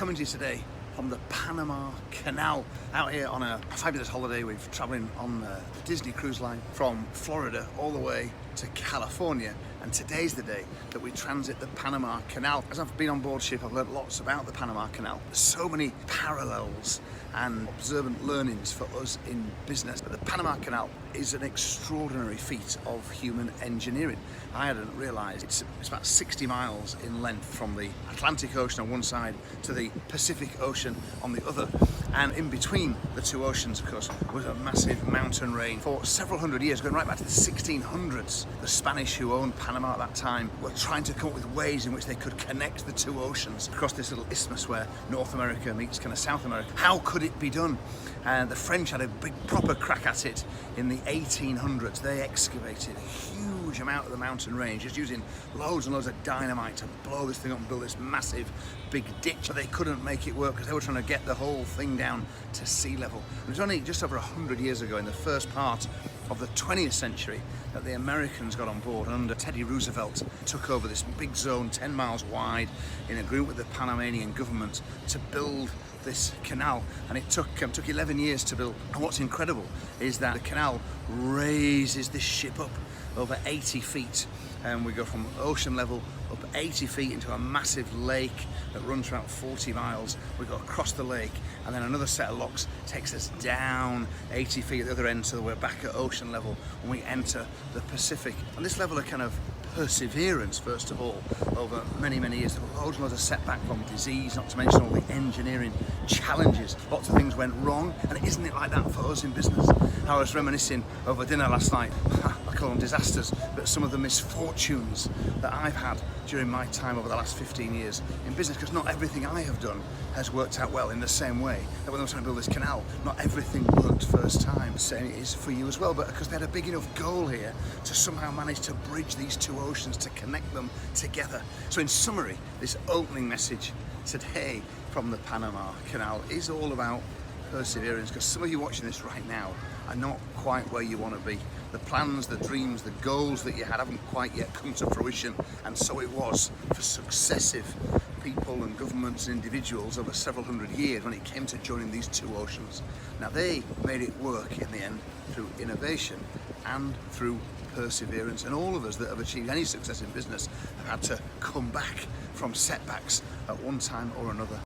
coming to you today from the Panama Canal, out here on a fabulous holiday. We're traveling on the Disney Cruise Line from Florida all the way to California, and today's the day that we transit the Panama Canal. As I've been on board ship, I've learned lots about the Panama Canal. There's so many parallels and observant learnings for us in business. But the Panama Canal is an extraordinary feat of human engineering. I hadn't realised it's about 60 miles in length from the Atlantic Ocean on one side to the Pacific Ocean on the other. And in between the two oceans, of course, was a massive mountain range. For several hundred years, going right back to the 1600s, the Spanish who owned Panama at that time were trying to come up with ways in which they could connect the two oceans across this little isthmus where North America meets kind of South America. How could it be done? And the French had a big proper crack at it in the 1800s. They excavated a huge amount of the mountain range, just using loads and loads of dynamite to blow this thing up and build this massive big ditch. But they couldn't make it work because they were trying to get the whole thing down to sea level. It was only just over 100 years ago, in the first part of the 20th century, that the Americans got on board, and under Teddy Roosevelt took over this big zone 10 miles wide in agreement with the Panamanian government to build this canal. And it took 11 years to build. And what's incredible is that the canal raises this ship up over 80 feet, and we go from ocean level up 80 feet into a massive lake that runs for about 40 miles. We go across the lake, and then another set of locks takes us down 80 feet at the other end, so we're back at ocean level when we enter the Pacific. And this level of kind of perseverance, first of all, over many years. There were loads and loads of setback from disease, not to mention all the engineering challenges. Lots of things went wrong, and isn't it like that for us in business? I was reminiscing over dinner last night. I call them disasters, but some of the misfortunes that I've had during my time over the last 15 years in business, because not everything I have done has worked out well, in the same way that when I was trying to build this canal, not everything worked first time. Same it is for you as well, but because they had a big enough goal here to somehow manage to bridge these two oceans, to connect them together. So in summary, this opening message today from the Panama Canal is all about perseverance, because some of you watching this right now are not quite where you want to be. The plans, the dreams, the goals that you had haven't quite yet come to fruition, and so it was for successive people and governments and individuals over several hundred years when it came to joining these two oceans. Now they made it work in the end through innovation and through perseverance, and all of us that have achieved any success in business have had to come back from setbacks at one time or another.